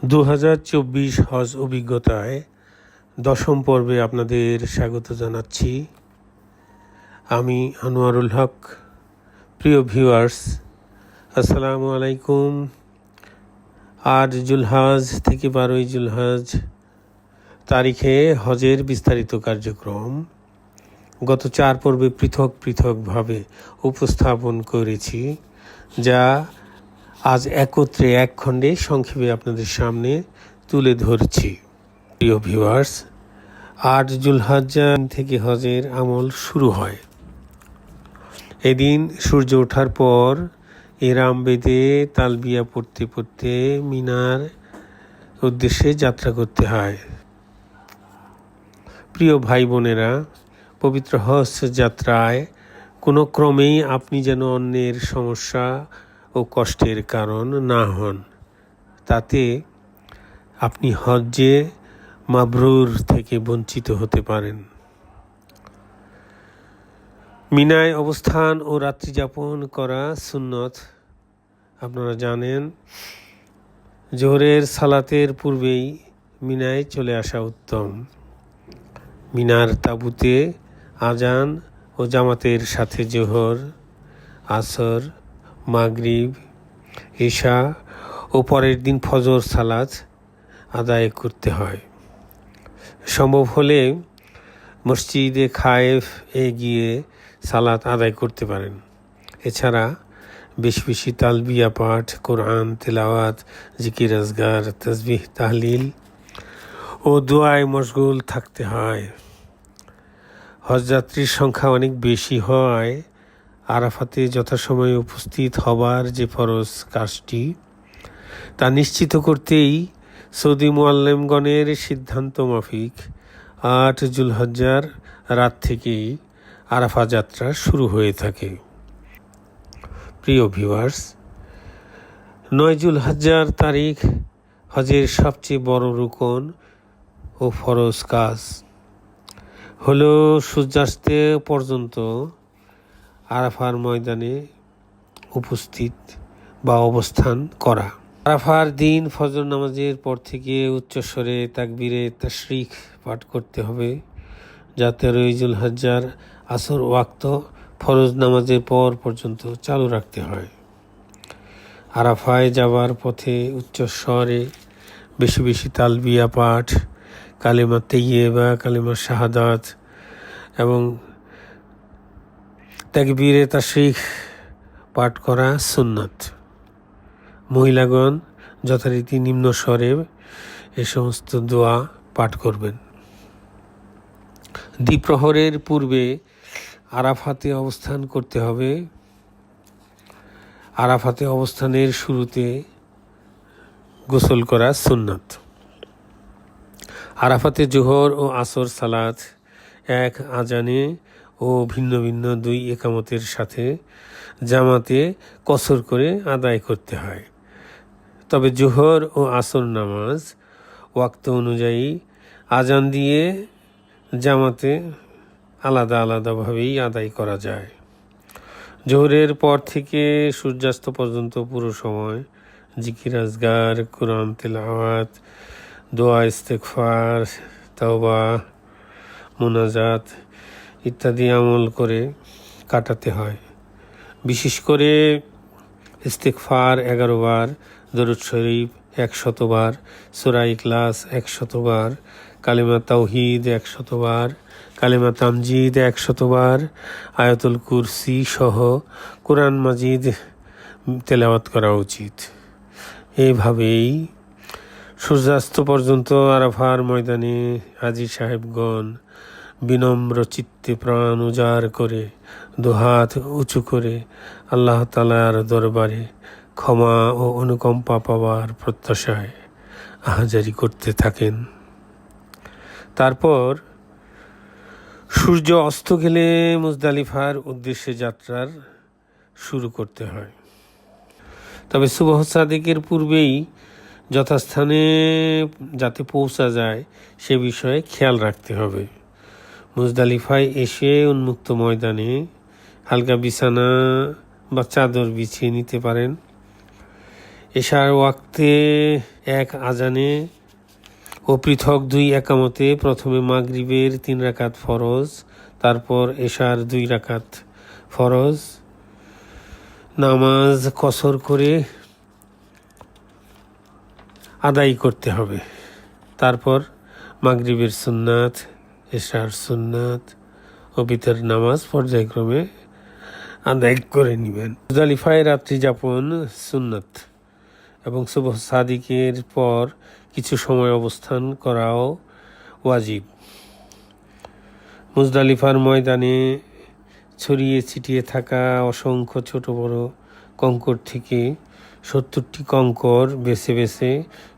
2024 হজ অভিজ্ঞতায় দশম পর্বে আপনাদের স্বাগত জানাচ্ছি। আমি আনোয়ারুল হক। প্রিয় ভিউয়ার্স, আসসালামু আলাইকুম। আজ জুলহাজ থেকে 12ই জুলহাজ তারিখে হজের বিস্তারিত কার্যক্রম গত 4 পর্বে পৃথক পৃথকভাবে উপস্থাপন করেছি, যা আজ একত্রে এক খণ্ডে সংক্ষেপে আপনাদের সামনে তুলে ধরছি। প্রিয় ভিউয়ার্স, 8 জুলহজ্জা থেকে হজের আমল শুরু হয়। এদিন সূর্য ওঠার পর এরাম বেঁধে তালবিয়া পড়তে পড়তে মিনার উদ্দেশ্যে যাত্রা করতে হয়। প্রিয় ভাই বোনেরা, পবিত্র হজ যাত্রায় কোনো ক্রমেই আপনি যেন অন্যের সমস্যা ও কষ্টের কারণ না হন, তাতে আপনি হজ্জে মাবরুর থেকে বঞ্চিত হতে পারেন। মিনায় অবস্থান ও রাত্রি যাপন করা সুন্নত। আপনারা জানেন, জোহরের সালাতের পূর্বেই মিনায় চলে আসা উত্তম। মিনার তাঁবুতে আজান ও জামাতের সাথে জোহর, আসর, মাগরিব, ঈশা ও পরের দিন ফজর সালাত আদায় করতে হয়। সম্ভব হলে মসজিদে খায়েফ গিয়ে সালাত আদায় করতে পারেন। এছাড়া বেশি বেশি তালবিয়া পাঠ, কোরআন তেলাওয়াত, জিকির আজগার, তাসবিহ তাহলিল ও দোয়ায় মশগুল থাকতে হয়। হজযাত্রীর সংখ্যা অনেক বেশি হয় আরাফাতে যথাসময়ে উপস্থিত হবার যে ফরজ কাজটি, তা নিশ্চিত করতেই সৌদি মুআল্লিমগণের সিদ্ধান্ত মাফিক 8 জুলহজ্জার রাত থেকেই আরাফা যাত্রা শুরু হয়ে থাকে। প্রিয় ভিউয়ার্স, 9 জুলহজ্জার তারিখ হজের সবচেয়ে বড় রুকন ও ফরজ কাজ হলো সূর্যাস্ত পর্যন্ত আরাফার ময়দানে উপস্থিত বা অবস্থান করা। আরাফার দিন ফজর নামাজের পর থেকে উচ্চস্বরে তাকবীরে তাশরিক পাঠ করতে হবে, যা 13 জুলহজ্জার আসর ওয়াক্ত ফরজ নামাজের পর পর্যন্ত চালু রাখতে হয়। আরাফায় যাবার পথে উচ্চস্বরে বেশি বেশি তালবিয়া পাঠ, কালিমা তাইয়্যিবা, কালিমা শাহাদাত এবং তাকবীরে তাশরিক পাঠ করা সুন্নত। মহিলাগণ যথারীতি নিম্ন স্বরে এ সমস্ত দোয়া পাঠ করবেন। দ্বিপ্রহরের পূর্বে আরাফাতে অবস্থান করতে হবে। আরাফাতে অবস্থানের শুরুতে গোসল করা সুন্নত। আরাফাতে জোহর ও আসর সালাত এক আজানে ও ভিন্ন ভিন্ন 2 একামতের সাথে জামাতে কসর করে আদায় করতে হয়। তবে জোহর ও আসর নামাজ ওয়াক্ত অনুযায়ী আজান দিয়ে জামাতে আলাদা আলাদাভাবেই আদায় করা যায়। জোহরের পর থেকে সূর্যাস্ত পর্যন্ত পুরো সময় জিকির আজগার, কোরআন তেলাওয়াত, দোয়া ইস্তেগফার, তাওবা, মুনাজাত ইত্যাদি আমল করে কাটাতে হয়। বিশেষ করে ইস্তেগফার 11 বার, দরুদ শরীফ 100 বার, সূরা ইখলাস 100 বার, কালিমা তাওহীদ 100 বার, কালিমা তামজিদ 100 বার, আয়াতুল কুরসি সহ কোরআন মাজিদ তেলাওয়াত করা উচিত। এইভাবেই সূর্যাস্ত পর্যন্ত আরাফার ময়দানে হাজী সাহেবগণ বিনম্র চিত্তে প্রাণ উজাড় করে দুহাত উঁচু করে আল্লাহ তাআলার দরবারে ক্ষমা ও অনুকম্পা পাওয়ার প্রত্যাশায় আহাজারি করতে থাকেন। তারপর সূর্য অস্ত গেলে মুজদালিফার উদ্দেশ্যে যাত্রার শুরু করতে হয়। তবে সুবহ সাদিকের পূর্বেই যথাস্থানে যাতে পৌঁছা যায় সে বিষয়ে খেয়াল রাখতে হবে। মুজদালিফায় এসে উন্মুক্ত ময়দানে হালকা বিছানা বা চাদর বিছিয়ে নিতে পারেন। এশার ওয়াক্তে এক আজানে ও পৃথক 2 একামতে প্রথমে মাগরিবের 3 রাকাত ফরজ, তারপর এশার 2 রাকাত ফরজ নামাজ কসর করে আদায় করতে হবে। তারপর মাগরিবের সুন্নাত, এশার সুন্নাত ও বিতর নামাজ পর্যায়ক্রমে আদায় করে নেবেন। মুজদালিফায় রাত্রি যাপন সুন্নাত এবং সুবহ সাদিকের পর কিছু সময় অবস্থান করাও ওয়াজিব। মুজদালিফার ময়দানে ছড়িয়ে ছিটিয়ে থাকা অসংখ্য ছোট বড় কঙ্কর থেকে 70টি কঙ্কর বেছে বেছে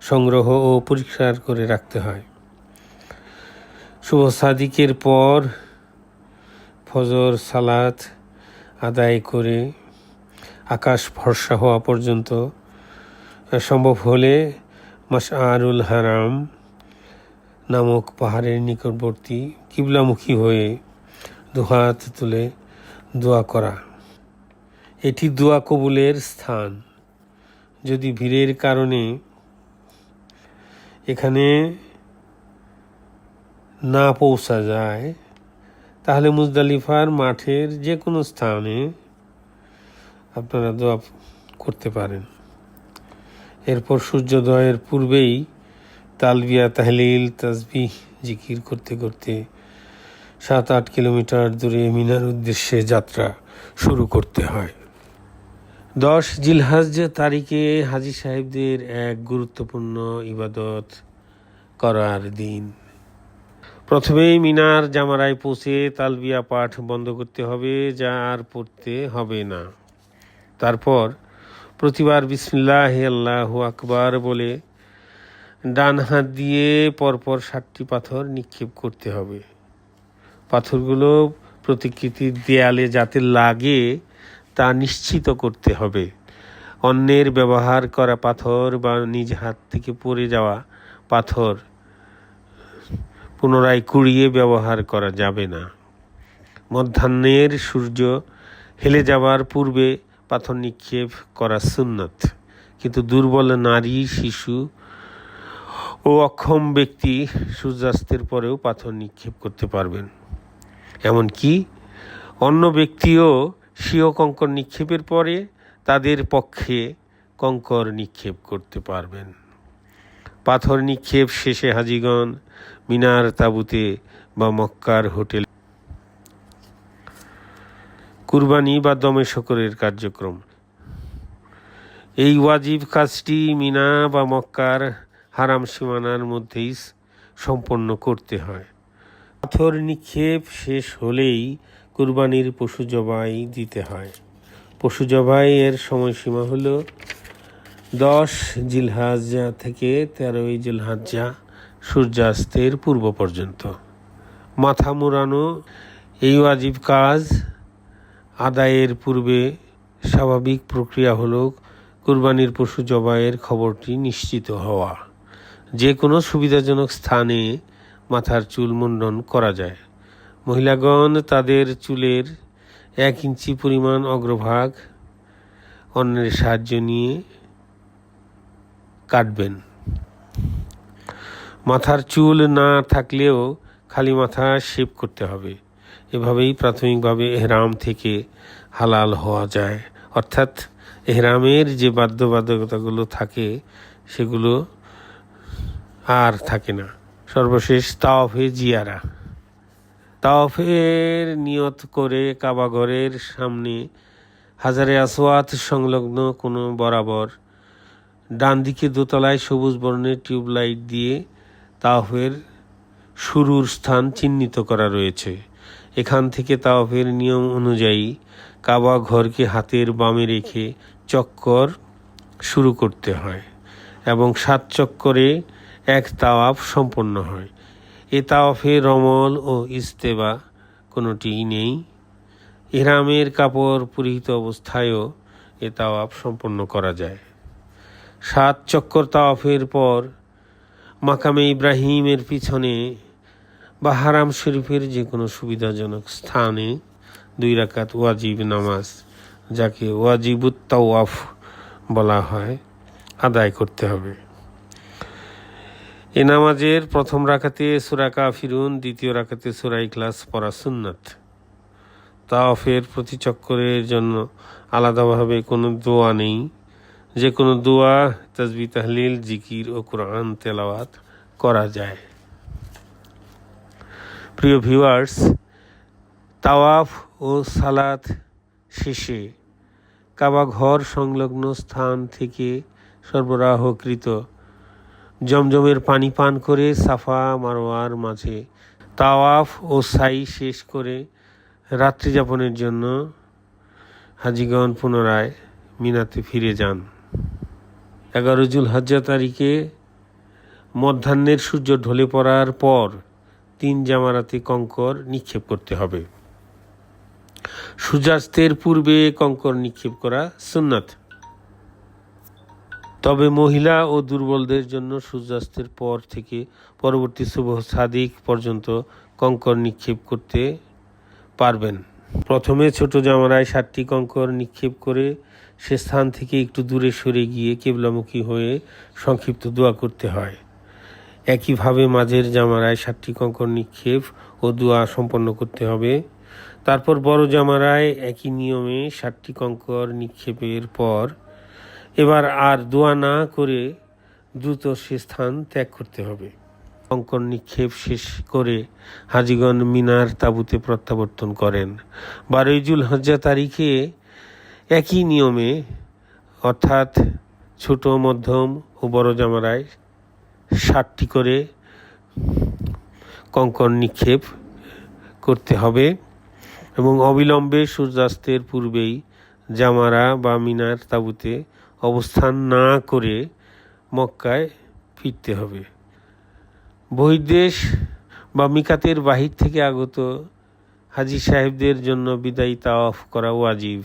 সংগ্রহ ও পরিষ্কার করে রাখতে হয়। সুবহ সাদিকের পর ফজর সালাত আদায় করে আকাশ ফর্সা হওয়া পর্যন্ত সম্ভব হলে মাশআরুল হারাম নামক পাহাড়ের নিকটবর্তী কিবলামুখী হয়ে দুহাত তুলে দোয়া করা। এটি দোয়া কবুলের স্থান। যদি ভিড়ের কারণে এখানে না পৌঁছা যায় তাহলে মুজদালিফার মাঠের যে কোনো স্থানে আপনারা দোয়া করতে পারেন। এরপর সূর্যোদয়ের পূর্বেই তালবিয়া, তাহলিল, তাসবিহ, জিকির করতে করতে 7-8 কিলোমিটার দূরে মিনার উদ্দেশ্যে যাত্রা শুরু করতে হয়। 10 জিলহজ তারিখে হাজী সাহেবদের এক গুরুত্বপূর্ণ ইবাদত করার দিন। প্রথমেই মিনার জামারায় পৌঁছে তালবিয়া পাঠ বন্ধ করতে হবে, যা আর পড়তে হবে না। তারপর প্রতিবার বিসমিল্লাহ আল্লাহু আকবার বলে ডান হাত দিয়ে পরপর 7টি পাথর নিক্ষেপ করতে হবে। পাথরগুলো প্রতিকৃতির দেয়ালে যাতে লাগে তা নিশ্চিত করতে হবে। অন্যের ব্যবহার করা পাথর বা নিজ হাত থেকে পড়ে যাওয়া পাথর পুনরায় কুড়িয়ে ব্যবহার করা যাবে না। মধ্যাহ্নের সূর্য হেলে যাওয়ার পূর্বে পাথর নিক্ষেপ করা সুন্নাত, কিন্তু দুর্বল নারী, শিশু ও অক্ষম ব্যক্তি সূর্যাস্তের পরেও পাথর নিক্ষেপ করতে পারবেন। এমনকি অন্য ব্যক্তিও স্বীয় কঙ্কর নিক্ষেপের পরে তাদের পক্ষে কঙ্কর নিক্ষেপ করতে পারবেন। পাথর নিক্ষেপ শেষে হাজীগণ মিনার তাঁবুতে বা মক্কার হোটেল কুরবানি বা দমে শকরের কার্যক্রম। এই ওয়াজিব কাজটি মিনা বা মক্কার হারাম সীমানার মধ্যেই সম্পন্ন করতে হয়। পাথর নিক্ষেপ শেষ হলেই কুরবানির পশু জবাই দিতে হয়। পশু জবাইয়ের সময়সীমা হলো 10 জিলহজ্জা থেকে 13 জিলহজ্জা সূর্যাস্তের পূর্ব পর্যন্ত। মাথা মুড়ানো এই ওয়াজিব কাজ আদায়ের পূর্বে স্বাভাবিক প্রক্রিয়া হলো কুরবানির পশু জবাইয়ের খবরটি নিশ্চিত হওয়া। যে কোনো সুবিধাজনক স্থানে মাথার চুল মুন্ডন করা যায়। মহিলাগণ তাদের চুলের 1 ইঞ্চি পরিমাণ অগ্রভাগ অন্যের সাহায্য নিয়ে কাটবেন। মাথার চুল না থাকলেও খালি মাথা শেভ করতে হবে। এভাবেই প্রাথমিকভাবে এহরাম থেকে হালাল হওয়া যায়, অর্থাৎ এহরামের যে বাধ্যবাধকতাগুলো থাকে সেগুলো আর থাকে না। সর্বশেষ তাওয়াফে জিয়ারা। তাওয়াফের নিয়ত করে কাবা ঘরের সামনে হাজারে আসওয়াদ সংলগ্ন কোনো বরাবর ডান দিকে দোতলায় সবুজ বর্ণের টিউবলাইট দিয়ে তাওয়াফের শুরুর স্থান চিহ্নিত করা রয়েছে। এখান থেকে তাওয়াফের নিয়ম অনুযায়ী কাবা ঘরকে হাতের বামে রেখে চক্কর শুরু করতে হয় এবং 7 চক্করে এক তাওয়াফ সম্পন্ন হয়। এ তাওয়াফে রমল ও ইস্তেবা কোনোটিই নেই। ইহরামের কাপড় পরিহিত অবস্থায়ও এ তাওয়াফ সম্পন্ন করা যায়। 7 চক্কর তাওয়াফের পর মাকামে ইব্রাহিমের পিছনে বা হারাম শরীফের যে কোনো সুবিধাজনক স্থানে 2 রাকাত ওয়াজিব নামাজ, যাকে ওয়াজিবুত তাওয়াফ বলা হয়, আদায় করতে হবে। এ নামাজের প্রথম রাকাতে সূরা কাফিরুন, দ্বিতীয় রাকাতে সূরা ইখলাস পড়া সুন্নাত। তাওয়াফের প্রতি চক্করের জন্য আলাদাভাবে কোনো দোয়া নেই। যে কোনো দোয়া, তাসবিহ, তাহলিল, জিকির ও কোরআন তেলাওয়াত করা যায়। প্রিয় ভিউয়ার্স, তাওয়াফ ও সালাত শেষে কাবা ঘর সংলগ্ন স্থান থেকে সরবরাহকৃত জমজমের পানি পান করে সাফা মারওয়ার মাঝে তাওয়াফ ও সাই শেষ করে রাত্রি যাপনের জন্য হাজিগণ পুনরায় মিনাতে ফিরে যান। 11 যুলহজ্জা তারিখে মধ্যাহ্নের সূর্য ঢলে পড়ার পর 3 জামারাতে কঙ্কর নিক্ষেপ করতে হবে। সূর্যাস্তের পূর্বে কঙ্কর নিক্ষেপ করা সুন্নাত। তবে মহিলা ও দুর্বলদের জন্য সূর্যাস্তের পর থেকে পরবর্তী সুবহ সাদিক পর্যন্ত কঙ্কর নিক্ষেপ করতে পারবেন। প্রথমে ছোট জামারায় 7টি কঙ্কর নিক্ষেপ করে সে স্থান থেকে একটু দূরে সরে গিয়ে কিবলামুখী হয়ে সংক্ষিপ্ত দোয়া করতে হয়। একইভাবে মাঝের জামারায় 7টি কঙ্কর নিক্ষেপ ও দোয়া সম্পন্ন করতে হবে। তারপর বড় জামারায় একই নিয়মে 7টি কঙ্কর নিক্ষেপের পর এবার আর দোয়া না করে দ্রুত সে স্থান ত্যাগ করতে হবে। কঙ্কর নিক্ষেপ শেষ করে হাজিগণ মিনার তাঁবুতে প্রত্যাবর্তন করেন। 12 যুলহজ্জা তারিখে একই নিয়মে অর্থাৎ ছোট, মধ্যম ও বড় জামারায় 7টি করে কঙ্কর নিক্ষেপ করতে হবে এবং অবিলম্বে সূর্যাস্তের পূর্বেই জামারা বা মিনার তাঁবুতে অবস্থান না করে মক্কায় ফিরতে হবে। বহির্দেশ বা মিকাতের বাহির থেকে আগত হাজী সাহেবদের জন্য বিদায়ী তাওয়াফ করা ওয়াজিব।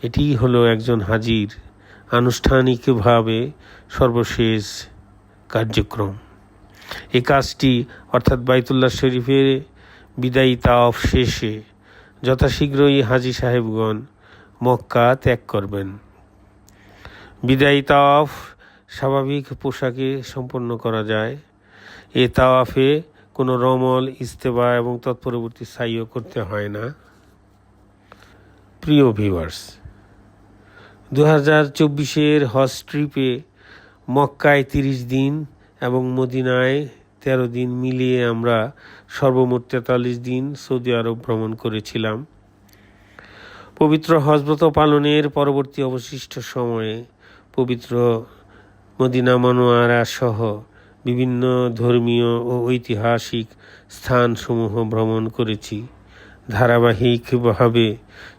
এটি হলো একজন হাজির আনুষ্ঠানিকভাবে সর্বশেষ কার্যক্রম। এই কাজটি অর্থাৎ বাইতুল্লাহ শরীফের বিদায়ী তাওয়াফ শেষে যথাশীঘ্রই হাজী সাহেবগণ মক্কা ত্যাগ করবেন। বিদায়ী তাওয়াফ স্বাভাবিক পোশাকে সম্পন্ন করা যায়। এ তাওয়াফে কোনো রমল, ইস্তেবা এবং তৎপরবর্তী সাইও করতে হয় না। প্রিয় ভিউয়ার্স, 2024-এর হজ ট্রিপে মক্কায় 30 দিন এবং মদিনায় 13 দিন মিলিয়ে আমরা সর্বমোট 43 দিন সৌদি আরব ভ্রমণ করেছিলাম। পবিত্র হজব্রত পালনের পরবর্তী অবশিষ্ট সময়ে পবিত্র মদিনা মনোয়ারা সহ বিভিন্ন ধর্মীয় ও ঐতিহাসিক স্থানসমূহ ভ্রমণ করেছি। ধারাবাহিকভাবে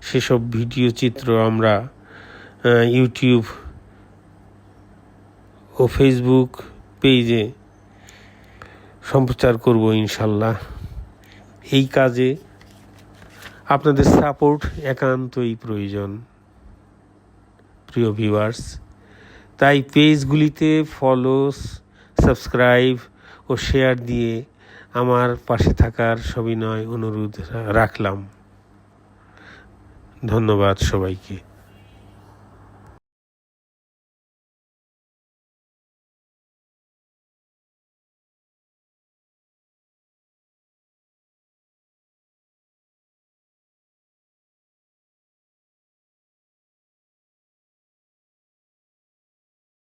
সেসব ভিডিও চিত্র আমরা ইউটিউব ও ফেসবুক পেজে সম্প্রচার করব ইনশাল্লাহ। এই কাজে আপনাদের সাপোর্ট একান্তই প্রয়োজন প্রিয় ভিউয়ার্স। তাই পেজগুলিতে ফলো, সাবস্ক্রাইব ও শেয়ার দিয়ে আমার পাশে থাকার সবিনয় অনুরোধ রাখলাম। ধন্যবাদ সবাইকে।